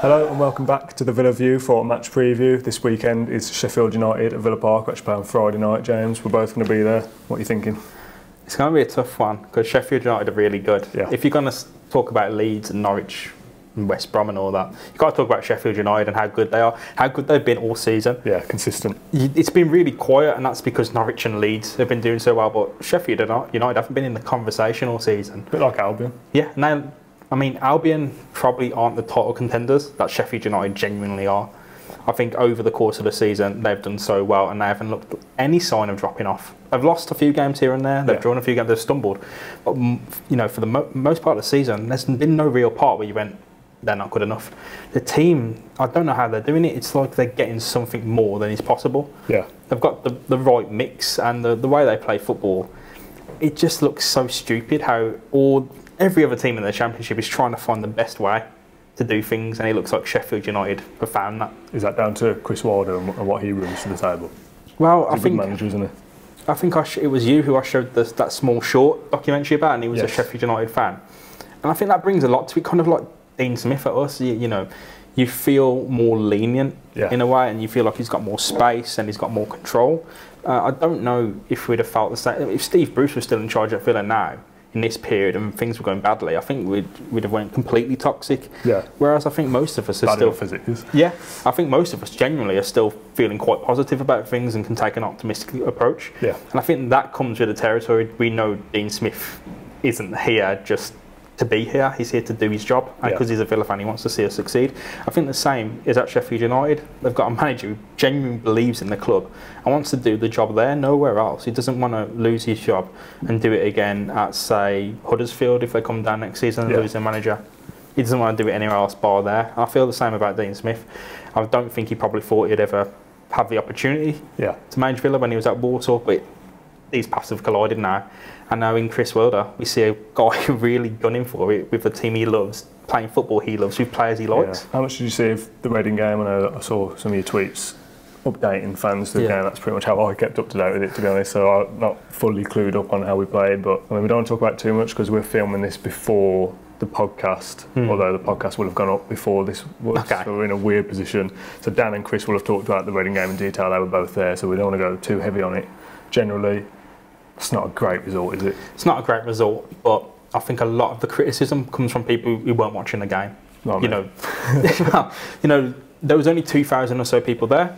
Hello and welcome back to the Villa View for a match preview. This weekend is Sheffield United at Villa Park, which play on Friday night, James. We're both going to be there. What are you thinking? It's going to be a tough one because Sheffield United are really good. Yeah. If you're going to talk about Leeds and Norwich and West Brom and all that, you've got to talk about Sheffield United and how good they are, how good they've been all season. Yeah, consistent. It's been really quiet, and that's because Norwich and Leeds have been doing so well, but Sheffield United haven't been in the conversation all season. A bit like Albion. Yeah, now, I mean, Albion probably aren't the title contenders that Sheffield United genuinely are. I think over the course of the season, they've done so well and they haven't looked any sign of dropping off. They've lost a few games here and there, they've drawn a few games, they've stumbled. But, for the most part of the season, there's been no real part where you went, they're not good enough. The team, I don't know how they're doing it. It's like they're getting something more than is possible. Yeah. They've got the right mix, and the way they play football, it just looks so stupid how every other team in the Championship is trying to find the best way to do things, and it looks like Sheffield United have found that. Is that down to Chris Wilder and what he brings to the table? Well, He's a good manager, isn't he? I think it was you who I showed that small short documentary about, and he was a Sheffield United fan. And I think that brings a lot to it, kind of like Dean Smith at us. You feel more lenient in a way, and you feel like he's got more space and he's got more control. I don't know if we'd have felt the same if Steve Bruce was still in charge at Villa now in this period and things were going badly. I think we'd have went completely toxic. Yeah. Whereas I think most of us are still physics. Yeah. I think most of us genuinely are still feeling quite positive about things and can take an optimistic approach. Yeah. And I think that comes with the territory. We know Dean Smith isn't here just to be here. He's here to do his job, and because he's a Villa fan, he wants to see us succeed. I think the same is at Sheffield United. They've got a manager who genuinely believes in the club and wants to do the job there, nowhere else. He doesn't want to lose his job and do it again at, say, Huddersfield if they come down next season and lose their manager. He doesn't want to do it anywhere else bar there. I feel the same about Dean Smith. I don't think he probably thought he'd ever have the opportunity to manage Villa when he was at Warsaw, but these paths have collided now. And now in Chris Wilder, we see a guy really gunning for it with the team he loves, playing football he loves, with players he likes. How much did you see of the Reading game? I know that I saw some of your tweets updating fans to the game. That's pretty much how I kept up to date with it, to be honest. So I'm not fully clued up on how we played, but I mean, we don't want to talk about it too much because we're filming this before the podcast, although the podcast will have gone up before this was, so we're in a weird position. So Dan and Chris will have talked about the Reading game in detail. They were both there, so we don't want to go too heavy on it. Generally, it's not a great result, is it? It's not a great result, but I think a lot of the criticism comes from people who weren't watching the game. Not There was only 2,000 or so people there,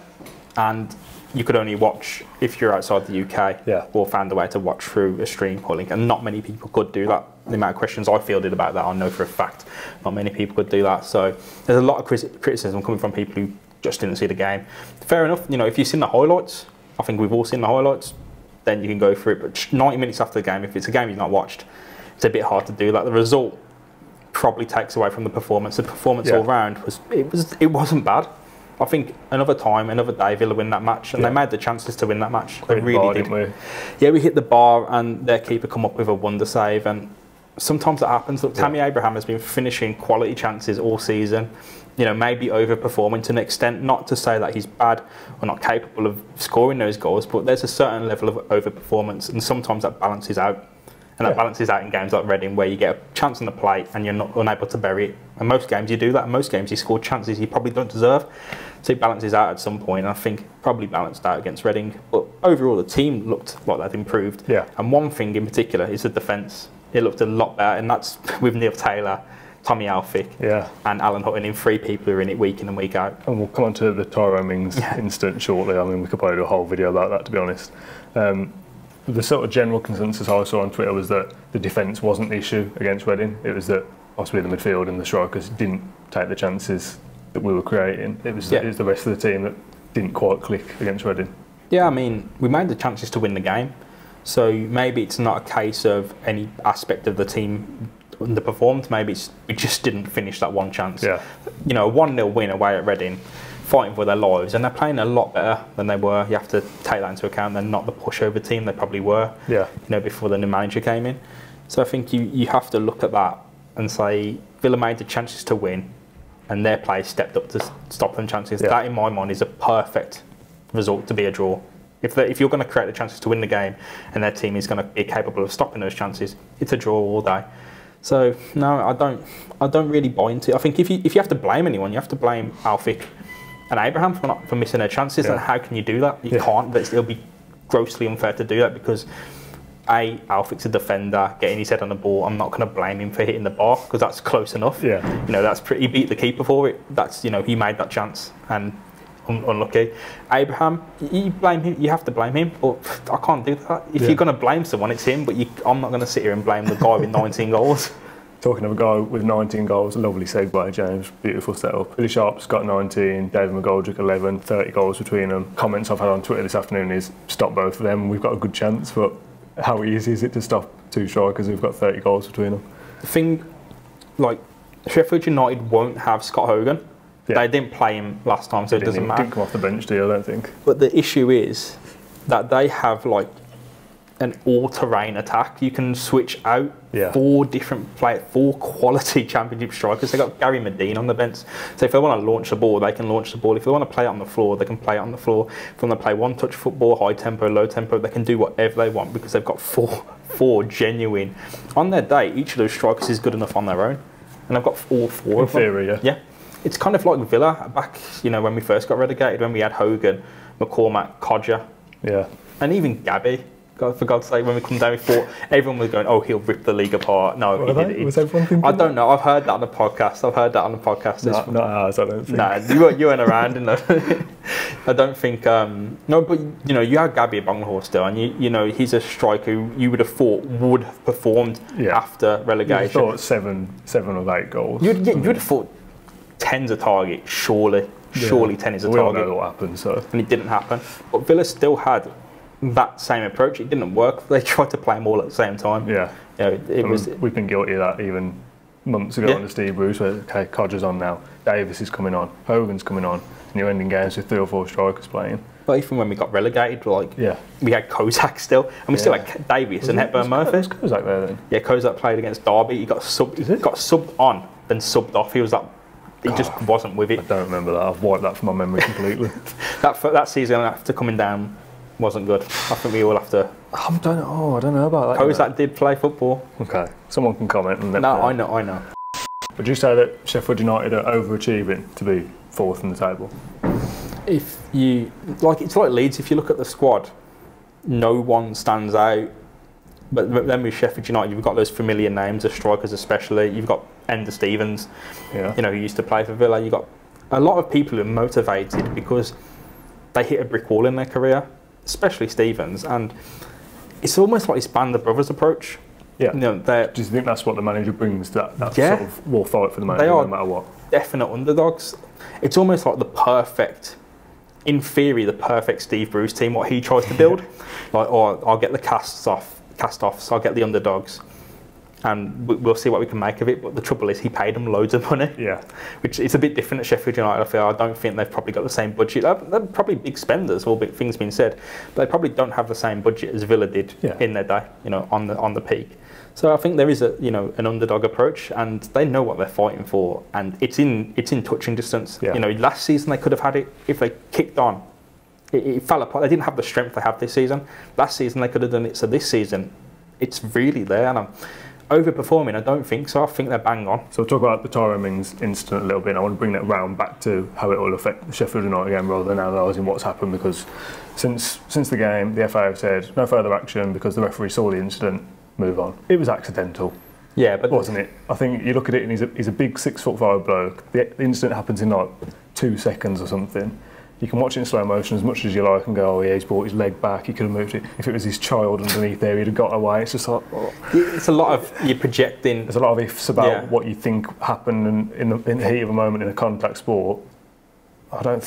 and you could only watch if you're outside the UK or found a way to watch through a stream or link, and not many people could do that. The amount of questions I fielded about that, I know for a fact, not many people could do that. So there's a lot of criticism coming from people who just didn't see the game. Fair enough, if you've seen the highlights, I think we've all seen the highlights, then you can go through it. But 90 minutes after the game, if it's a game you've not watched, it's a bit hard to do that. The result probably takes away from the performance. The performance all round it wasn't bad. I think another time, another day, Villa win that match, and they made the chances to win that match. They really did. Didn't we? Yeah, we hit the bar, and their keeper come up with a wonder save, and sometimes that happens. Look, Tammy Abraham has been finishing quality chances all season. Maybe overperforming to an extent. Not to say that he's bad or not capable of scoring those goals, but there's a certain level of overperformance, and sometimes that balances out. And that balances out in games like Reading, where you get a chance on the plate and you're not unable to bury it. And most games you do that. In most games you score chances you probably don't deserve. So it balances out at some point. And I think probably balanced out against Reading. But overall, the team looked like they'd improved. Yeah. And one thing in particular is the defence. It looked a lot better, and that's with Neil Taylor, Tommy Alfick, and Alan Hutton in 3 people who are in it week in and week out. And we'll come on to the Tyrone Mings incident shortly. I mean, we could probably do a whole video about that, to be honest. The sort of general consensus I saw on Twitter was that the defence wasn't the issue against Reading. It was that possibly the midfield and the strikers didn't take the chances that we were creating. It was the rest of the team that didn't quite click against Reading. Yeah, I mean, we made the chances to win the game. So maybe it's not a case of any aspect of the team underperformed. Maybe we just didn't finish that one chance. Yeah. A 1-0 win away at Reading, fighting for their lives, and they're playing a lot better than they were. You have to take that into account. They're not the pushover team they probably were. Before the new manager came in. So I think you have to look at that and say Villa made the chances to win, and their players stepped up to stop them chances. That, in my mind, is a perfect result to be a draw. If you're going to create the chances to win the game, and their team is going to be capable of stopping those chances, it's a draw all day. So no, I don't really buy into it. I think if you have to blame anyone, you have to blame Alfie and Abraham for missing their chances. And how can you do that? You can't. It'll be grossly unfair to do that because Alfie's a defender, getting his head on the ball. I'm not going to blame him for hitting the bar because that's close enough. Yeah, that's pretty. He beat the keeper for it. That's he made that chance and unlucky. Abraham, you blame him. You have to blame him, but I can't do that. If you're going to blame someone, it's him. But I'm not going to sit here and blame the guy with 19 goals. Talking of a guy with 19 goals, a lovely segue, James. Beautiful setup. Billy Sharp's got 19, David McGoldrick 11, 30 goals between them. Comments I've had on Twitter this afternoon is stop both of them. We've got a good chance, but how easy is it to stop two strikers who've got 30 goals between them? The thing, Sheffield United won't have Scott Hogan. Yeah. They didn't play him last time, so it doesn't matter. He didn't come off the bench, do you? I don't think. But the issue is that they have an all-terrain attack. You can switch out 4 different players, 4 quality championship strikers. They got Gary Medine on the bench, so if they want to launch the ball, they can launch the ball. If they want to play it on the floor, they can play it on the floor. If they want to play one-touch football, high tempo, low tempo, they can do whatever they want because they've got four genuine. On their day, each of those strikers is good enough on their own, and I've got all 4 of them. In theory, yeah. It's kind of like Villa back, when we first got relegated, when we had Hogan, McCormack, Codger, and even Gabby. God, for God's sake, when we come down, we thought everyone was going, "Oh, he'll rip the league apart." No, was everyone thinking? I don't know. I've heard that on the podcast. Not ours, I don't think. Nah, you weren't around, I don't think. No, but you had Gabby Bonghorst still, and he's a striker who you would have thought would have performed after relegation. You thought 7 or 8 goals. You'd have thought 10's a target, surely 10 is a target. We all know what happened, so. And it didn't happen. But Villa still had that same approach. It didn't work. They tried to play them all at the same time. Yeah. We've been guilty of that even months ago under Steve Bruce, where Codger's on now, Davis is coming on, Hogan's coming on, and you're ending games with 3 or 4 strikers playing. But even when we got relegated, we had Kozak still, and we still had Davies and Hepburn Murphy. Was Kozak there then? Yeah, Kozak played against Derby. He got subbed on, then subbed off. He was He just wasn't with it. I don't remember that. I've wiped that from my memory completely. that season after coming down wasn't good. I think we all have to. I don't know about that. Kozak did play football. Okay, someone can comment. I know. Would you say that Sheffield United are overachieving to be 4th in the table? If you it's like Leeds. If you look at the squad, no one stands out. But then with Sheffield United, you've got those familiar names of strikers, especially. You've got Ender Stevens, who used to play for Villa. You've got a lot of people who are motivated because they hit a brick wall in their career, especially Stevens. And it's almost like this band of brothers approach. Yeah. Do you think that's what the manager brings? That sort of war fight for the manager, no matter what? Definite underdogs. It's almost like in theory, the perfect Steve Bruce team. What he tries to build, I'll get the cast-offs, I'll get the underdogs, and we'll see what we can make of it. But the trouble is, he paid them loads of money. Yeah. Which is a bit different at Sheffield United. I feel. I don't think they've probably got the same budget. They're probably big spenders, all big things being said, but they probably don't have the same budget as Villa did in their day. On the peak. So I think there is an underdog approach, and they know what they're fighting for, and it's in touching distance. Yeah. Last season they could have had it if they kicked on. It fell apart. They didn't have the strength they have this season. Last season they could have done it. So this season, it's really there. And I'm overperforming. I don't think so. I think they're bang on. So we'll talk about the Tyrone Mings incident a little bit. I want to bring that round back to how it will affect the Sheffield United game rather than analysing what's happened, because since the game, the FA have said no further action because the referee saw the incident. Move on. It was accidental. Yeah, but wasn't it? I think you look at it and he's a big 6'5" bloke. The incident happens in 2 seconds or something. You can watch it in slow motion as much as you like and go, oh yeah, he's brought his leg back, he could have moved it. If it was his child underneath there, he'd have got away. It's just it's a lot of, you're projecting. There's a lot of ifs about what you think happened in the heat of a moment in a contact sport. I don't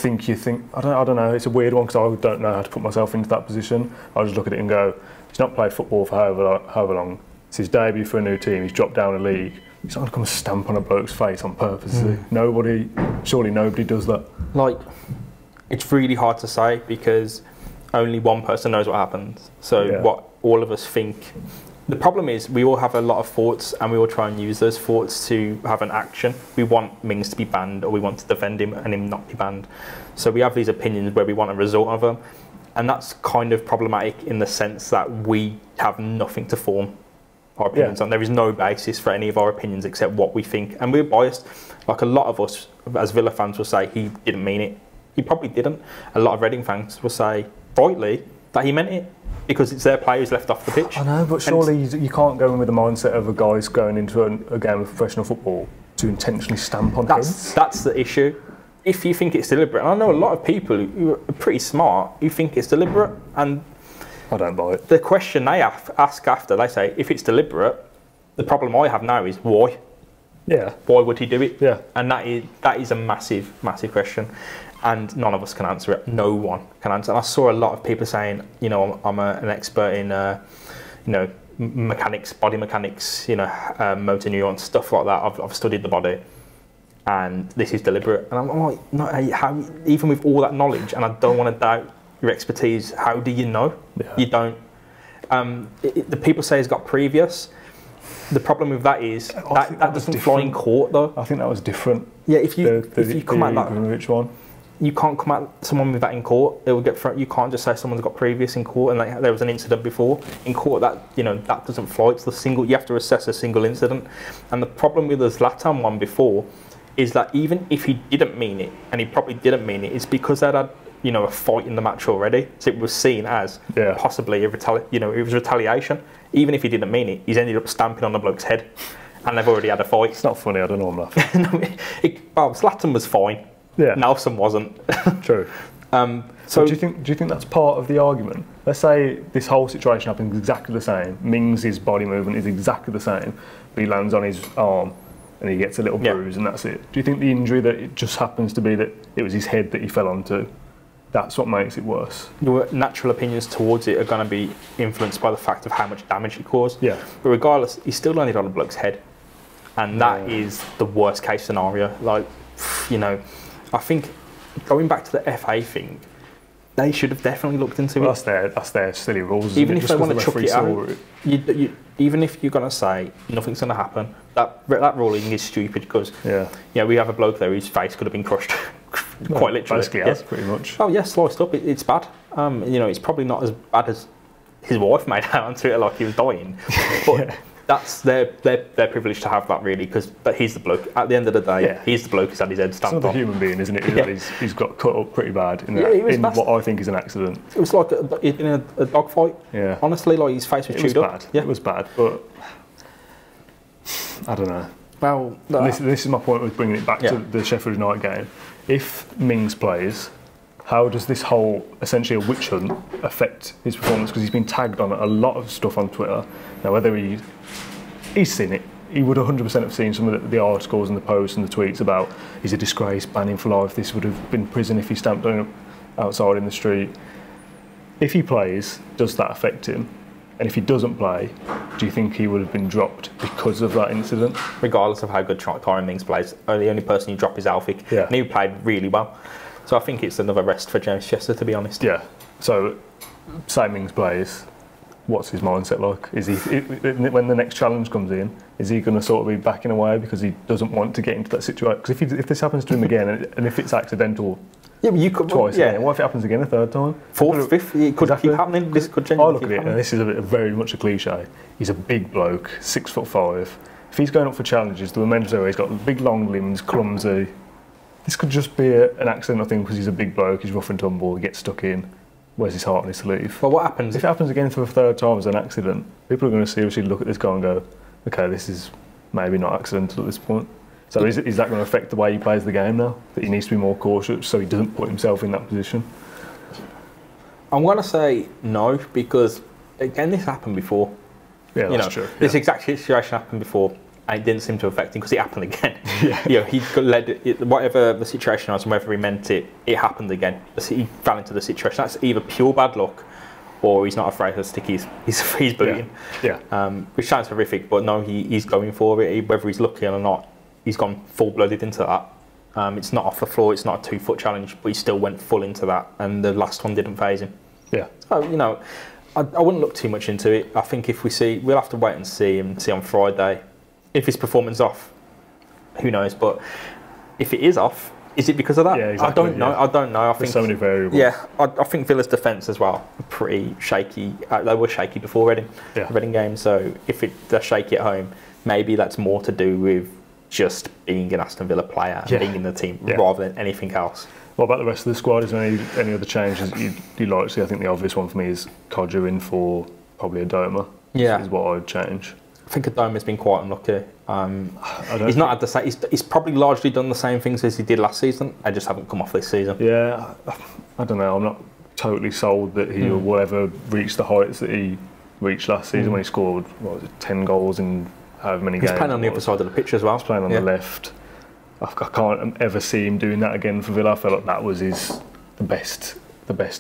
know, it's a weird one because I don't know how to put myself into that position. I just look at it and go, he's not played football for however long. It's his debut for a new team, he's dropped down a league. He's not going to come and stamp on a bloke's face on purpose, is he? Surely nobody does that. It's really hard to say because only one person knows what happened. So what all of us think. The problem is we all have a lot of thoughts and we all try and use those thoughts to have an action. We want Mings to be banned or we want to defend him and him not be banned. So we have these opinions where we want a result of them. And that's kind of problematic in the sense that we have nothing to form our opinions on. There is no basis for any of our opinions except what we think, and we're biased. Like a lot of us, as Villa fans, will say he didn't mean it. He probably didn't. A lot of Reading fans will say, rightly, that he meant it because it's their players left off the pitch. I know, but surely you can't go in with the mindset of a guy's going into a game of professional football to intentionally stamp on heads. That's the issue. If you think it's deliberate, and I know a lot of people who are pretty smart who think it's deliberate, and I don't buy it. The question they ask after, they say, if it's deliberate, the problem I have now is why? Yeah. Why would he do it? Yeah. And that is a massive, massive question. And none of us can answer it. No one can answer. And I saw a lot of people saying, you know, I'm an expert in, you know, mechanics, body mechanics, you know, motor neurons, stuff like that. I've studied the body, and this is deliberate. And I'm like, no, how, even with all that knowledge, and I don't want to doubt your expertise, how do you know? Yeah. You don't. The people say he's got previous. The problem with that is that doesn't fly in court, though. I think that was different. Yeah, if you come at that, which one? You can't come at someone with that in court. It will get thrown. You can't just say someone's got previous in court and there was an incident before. In court, that that doesn't fly. It's the single. You have to assess a single incident. And the problem with the Zlatan one before is that even if he didn't mean it, and he probably didn't mean it, it's because they'd had a fight in the match already. So it was seen as possibly it was retaliation. Even if he didn't mean it, he's ended up stamping on the bloke's head, and they've already had a fight. It's not funny. I don't know. I'm laughing. Zlatan was fine. Yeah. Nelson wasn't. True. So do you think that's part of the argument? Let's say this whole situation happens exactly the same. Mings' body movement is exactly the same, but he lands on his arm and he gets a little bruise and that's it. Do you think the injury that it just happens to be that it was his head that he fell onto, that's what makes it worse? Your natural opinions towards it are going to be influenced by the fact of how much damage it caused. Yeah. But regardless, he still landed on a bloke's head, and that is the worst case scenario. Like, I think going back to the FA thing, they should have definitely looked into it. That's their silly rules. Even if they want to chuck it out, even if you're going to say nothing's going to happen, that ruling is stupid because we have a bloke there whose face could have been crushed, quite literally. Basically, yes, pretty much. Oh yeah, sliced up. It's bad. It's probably not as bad as his wife made out on Twitter, like he was dying, but. That's their privilege to have that, really, but he's the bloke. At the end of the day, he's the bloke who's had his head stamped on. It's another human being, isn't it? He's got cut up pretty bad in what I think is an accident. It was like in a dog fight. Yeah. Honestly, like his face was chewed up. Bad. Yeah. It was bad, but I don't know. Well, this is my point with bringing it back to the Sheffield United game. If Mings plays, how does this whole, essentially a witch hunt, affect his performance? Because he's been tagged on a lot of stuff on Twitter. Now, whether he's seen it, he would 100% have seen some of the articles and the posts and the tweets about he's a disgrace, banning for life, this would have been prison if he stamped on him outside in the street. If he plays, does that affect him? And if he doesn't play, do you think he would have been dropped because of that incident? Regardless of how good Tyrone Mings plays, the only person you drop is Alfie, and he played really well. So I think it's another rest for James Chester, to be honest. Yeah. So, say Mings plays, what's his mindset like? Is he, when the next challenge comes in, is he going to sort of be backing away because he doesn't want to get into that situation? Because if this happens to him again, and if it's accidental, Fourth, fifth, it could keep happening. This could genuinely keep happening. And this is very much a cliche. He's a big bloke, 6'5". If he's going up for challenges, the momentum, he's got big long limbs, clumsy. This could just be an accidental thing because he's a big bloke, he's rough and tumble, he gets stuck in. Where's his heart on his sleeve? Well, what happens? If it happens again for a third time as an accident, people are going to seriously look at this guy and go, okay, this is maybe not accidental at this point. So is that going to affect the way he plays the game now? That he needs to be more cautious so he doesn't put himself in that position? I'm going to say no, because, again, this happened before. Yeah, that's true. This exact situation happened before, and it didn't seem to affect him because it happened again. He whatever the situation was and whether he meant it, it happened again. He fell into the situation. That's either pure bad luck, or he's not afraid to stick his boot in. Which sounds horrific, but no, he's going for it. Whether he's lucky or not, he's gone full-blooded into that. It's not off the floor. It's not a 2-foot challenge, but he still went full into that, and the last one didn't faze him. Yeah. So I wouldn't look too much into it. I think if we'll have to wait and see on Friday. If his performance off, who knows? But if it is off, Is it because of that? Yeah, exactly, I don't know. I don't know. I think there's so many variables. Yeah, I think Villa's defence as well pretty shaky. They were shaky before Reading game. So if they're shaky at home, maybe that's more to do with just being an Aston Villa player and being in the team rather than anything else. What about the rest of the squad? Is there any other changes you'd like to see? I think the obvious one for me is Kodja in for probably Adoma. Yeah, is what I'd change. I think Adoma's been quite unlucky. He's not had the same. He's probably largely done the same things as he did last season. I just haven't come off this season. Yeah, I don't know. I'm not totally sold that he will ever reach the heights that he reached last season when he scored 10 goals in however many games. He's playing on the other side of the pitch as well. He's playing on the left. I can't ever see him doing that again for Villa. I felt like that was the best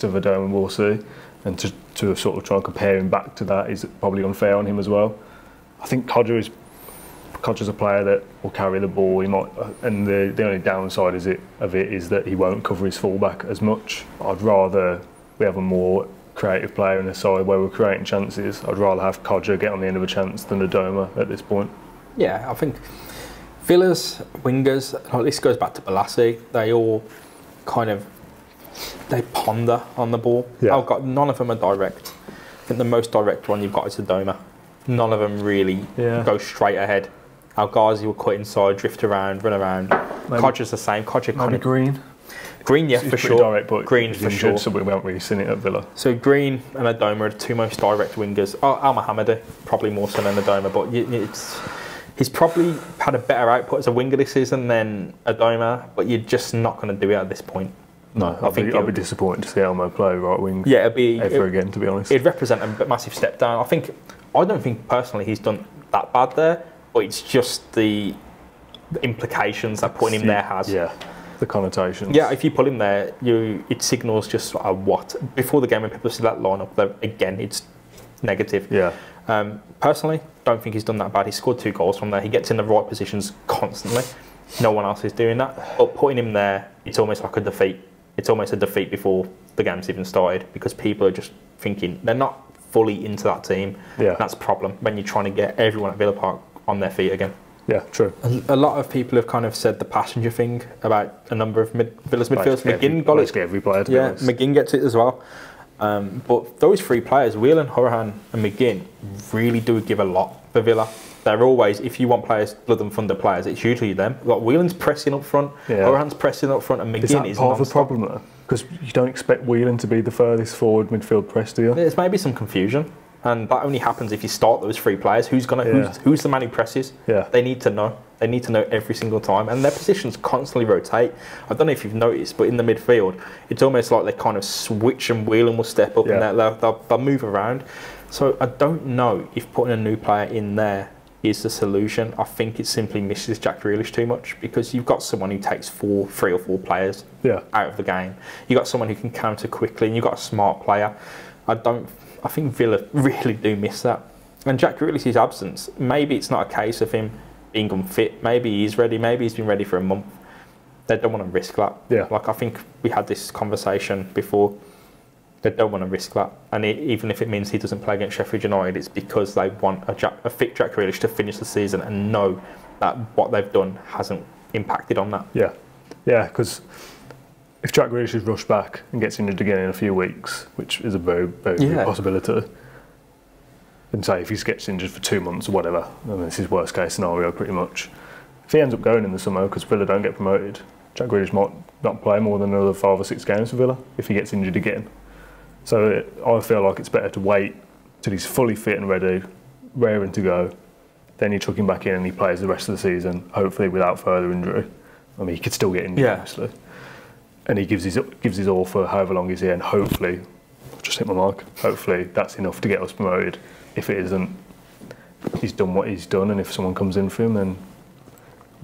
of Adoma we'll see, and to sort of try and compare him back to that is probably unfair on him as well. I think Kodja's a player that will carry the ball. He might, and the only downside of it is that he won't cover his fullback as much. I'd rather we have a more creative player in the side where we're creating chances. I'd rather have Kodja get on the end of a chance than Adoma at this point. Yeah, I think Villa's wingers, like this goes back to Balassi, they all kind of ponder on the ball. Yeah. None of them are direct. I think the most direct one you've got is Adoma. None of them really go straight ahead. Our guys will cut inside, drift around, run around. Kodja's the same. Kodja kind of Green. Green, yeah, for sure. Direct, but Green for sure. So we haven't really seen it at Villa. So Green and Adoma are the two most direct wingers. Al Mohammadi probably more so than Adoma, but he's probably had a better output as a winger this season than Adoma, but you're just not going to do it at this point. No, I'll be disappointed to see Elmo play right wing. Yeah, it'd be ever again, to be honest. It'd represent a massive step down. I don't think personally he's done that bad there, but it's just the implications that putting him there has. Yeah, the connotations. Yeah, if you put him there, it signals just what before the game when people see that lineup. Again, it's negative. Yeah. Personally, don't think he's done that bad. He scored 2 goals from there. He gets in the right positions constantly. No one else is doing that. But putting him there, it's almost like a defeat. It's almost a defeat before the game's even started because people are just thinking they're not fully into that team. Yeah. That's a problem when you're trying to get everyone at Villa Park on their feet again. Yeah, true. A lot of people have kind of said the passenger thing about a number of Villa's midfielders. McGinn got it. Basically every player, to be honest. McGinn gets it as well. But those 3 players, Whelan, Horahan and McGinn, really do give a lot for Villa. They're always, if you want players, blood and thunder players, it's usually them. Like Whelan's pressing up front, Horahan's pressing up front, and McGinn is part of the problem though? Because you don't expect Whelan to be the furthest forward midfield press, do you? There's maybe some confusion, and that only happens if you start those 3 players. Who's the man who presses? Yeah. They need to know. They need to know every single time, and their positions constantly rotate. I don't know if you've noticed, but in the midfield, it's almost like they kind of switch, and Whelan will step up, and they'll move around. So I don't know if putting a new player in there is the solution. I think it simply misses Jack Grealish too much because you've got someone who takes 3 or 4 players out of the game. You've got someone who can counter quickly, and you've got a smart player. I think Villa really do miss that. And Jack Grealish's absence, maybe it's not a case of him being unfit. Maybe he's ready. Maybe he's been ready for a month. They don't want to risk that. Yeah. Like I think we had this conversation before. They don't want to risk that, and even if it means he doesn't play against Sheffield United, it's because they want a fit Jack Grealish to finish the season and know that what they've done hasn't impacted on that. Yeah, because if Jack Grealish is rushed back and gets injured again in a few weeks, which is a very, very good possibility, and say if he gets injured for 2 months or whatever, and this is worst case scenario pretty much. If he ends up going in the summer because Villa don't get promoted, Jack Grealish might not play more than another 5 or 6 games for Villa if he gets injured again. So I feel like it's better to wait till he's fully fit and ready, raring to go. Then you chuck him back in and he plays the rest of the season, hopefully without further injury. I mean, he could still get injured, obviously. And he gives his all for however long he's here, and hopefully, just hit my mark, hopefully that's enough to get us promoted. If it isn't, he's done what he's done, and if someone comes in for him, then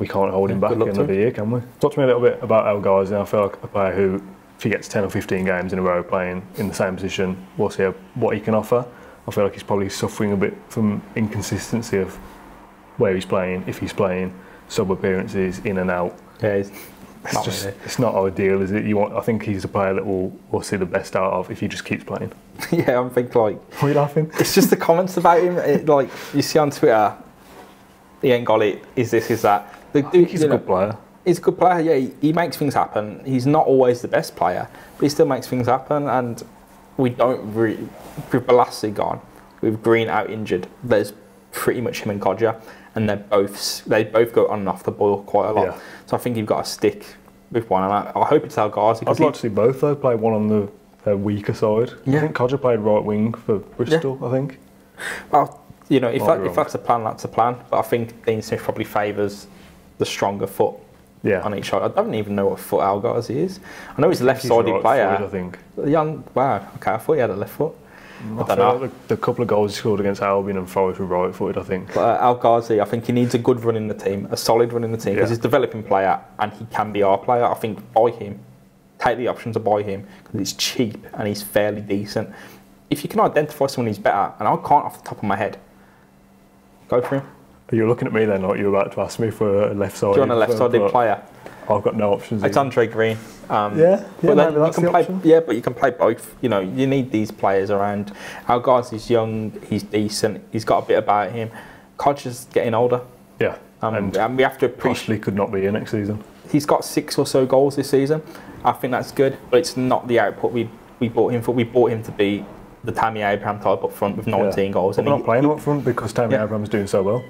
we can't hold him back another year, can we? Talk to me a little bit about El Ghazi. I feel like a player who, if he gets 10 or 15 games in a row playing in the same position, we'll see what he can offer. I feel like he's probably suffering a bit from inconsistency of where he's playing, if he's playing, sub appearances, in and out. Yeah, it's not ideal, is it? I think he's a player that we'll see the best out of if he just keeps playing. Yeah, I think like... Why are you laughing? It's just the comments about him, like you see on Twitter, he ain't got it, is this, is that. I think he's a good player. He's a good player. Yeah, he makes things happen. He's not always the best player, but he still makes things happen. And we don't really, with Balassi gone, with Green out injured, there's pretty much him and Kodja, and they both go on and off the ball quite a lot. Yeah. So I think you've got to stick with one. And I hope it's El Ghazi. I'd like to see both though play one on the weaker side. Yeah. I think Kodja played right wing for Bristol. I think. Well, you know, if that's a plan, that's a plan. But I think Dean Smith probably favours the stronger foot. Yeah. On each side. I don't even know what foot El Ghazi is. I know he's a left-sided right player. Footed, I think. Young. Wow. Okay, I thought he had a left foot. I don't know. Like the couple of goals he scored against Albion and Forest were right-footed, I think. But El Ghazi, I think he needs a good run in the team, a solid run in the team, because he's a developing player and he can be our player. I think buy him, take the option to buy him because it's cheap and he's fairly decent. If you can identify someone who's better, and I can't off the top of my head, go for him. Are you looking at me then, like you were about to ask me for a left-sided? Do you want a left-sided player? I've got no options. It's Andre Green. But you can play both. You know, you need these players around. El Ghazi's young, he's decent, he's got a bit about him. Kodja's getting older. Yeah. And we have to appreciate. Possibly could not be here next season. He's got 6 or so goals this season. I think that's good, but it's not the output we bought him for. We bought him to be the Tammy Abraham type up front with 19 goals. But we're not playing him up front because Tammy Abraham's doing so well.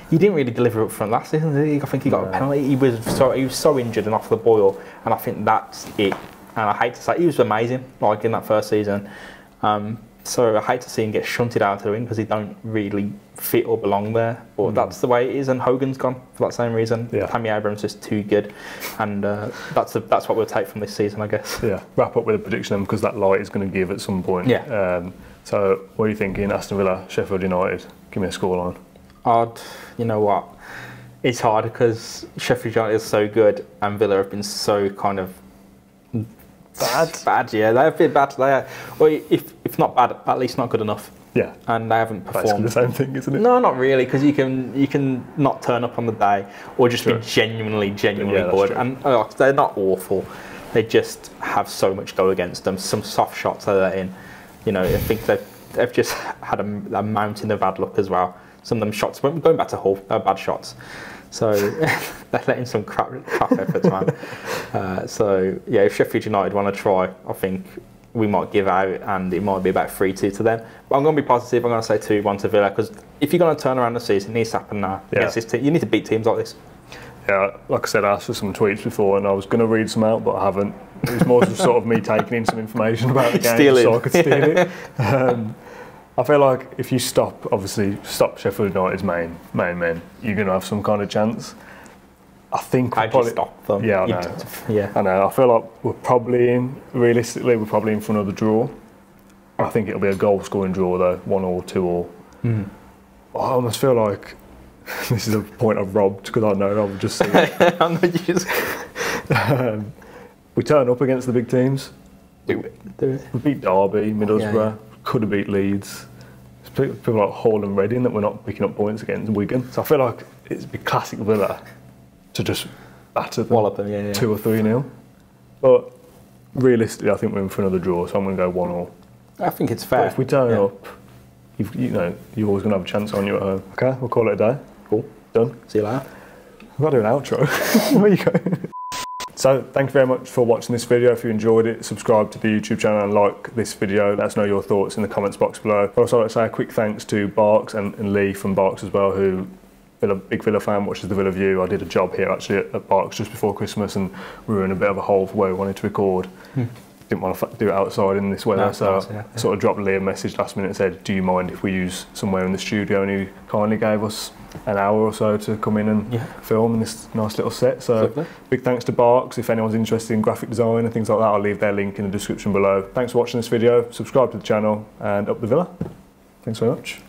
He didn't really deliver up front last season, did he? I think he got a penalty. He was so injured and off the boil, and I think that's it. And I hate to say, he was amazing, like in that first season. So I hate to see him get shunted out to the wing because he don't really fit or belong there. But that's the way it is, and Hogan's gone for that same reason. Yeah. Tammy Abraham's just too good, and that's what we'll take from this season, I guess. Yeah. Wrap up with a prediction because that light is going to give at some point. Yeah. So what are you thinking? Aston Villa, Sheffield United. Give me a scoreline. You know what? It's hard because Sheffield United is so good and Villa have been so kind of bad. Yeah, they have been bad. They are, well, if not bad, at least not good enough. Yeah, and they haven't performed. Basically the same thing, isn't it? No, not really, because you can not turn up on the day or just be genuinely good. And they're not awful. They just have so much go against them. Some soft shots they're in. You know, I think they've just had a mountain of bad luck as well. Some of them shots, going back to Hull, bad shots. So they're letting some crap efforts, man. So yeah, if Sheffield United want to try, I think we might give out, and it might be about 3-2 to them. But I'm going to be positive. I'm going to say 2-1 to Villa because if you're going to turn around the season, it needs to happen now. Yeah. Against this team. You need to beat teams like this. Yeah, like I said, I asked for some tweets before, and I was going to read some out, but I haven't. It was more just sort of me taking in some information about the game so I could steal it. I feel like if you stop Sheffield United's main men, you're going to have some kind of chance. I think How'd you stop them? Yeah, I know. I know. I feel like realistically, we're probably in front of the draw. I think it'll be a goal-scoring draw though, 1-1, 2-1. I almost feel like this is a point I've robbed because I know I've just seen it. I know you just... we turn up against the big teams. We beat Derby, Middlesbrough. Could have beat Leeds. There's people like Hall and Reading that we're not picking up points against Wigan. So I feel like it'd be classic Villa to just batter them, wallop them, 2 or 3-0. But realistically, I think we're in for another draw, so I'm going to go 1-1. I think it's fair. But if we turn up, you're always going to have a chance on you at home. Okay, we'll call it a day. Cool. Done. See you later. I've got to do an outro. Where are you going? So thank you very much for watching this video. If you enjoyed it, subscribe to the YouTube channel and like this video. Let us know your thoughts in the comments box below. I'd also like to say a quick thanks to Barks and Lee from Barks as well, who a big Villa fan, watches the Villa View. I did a job here actually at Barks just before Christmas and we were in a bit of a hole for where we wanted to record. Didn't want to do it outside in this weather, so I sort of dropped Lee a message last minute and said, do you mind if we use somewhere in the studio? And he kindly gave us an hour or so to come in and film in this nice little set. So big thanks to Barks. If anyone's interested in graphic design and things like that, I'll leave their link in the description below. Thanks for watching this video. Subscribe to the channel and up the Villa. Thanks very much.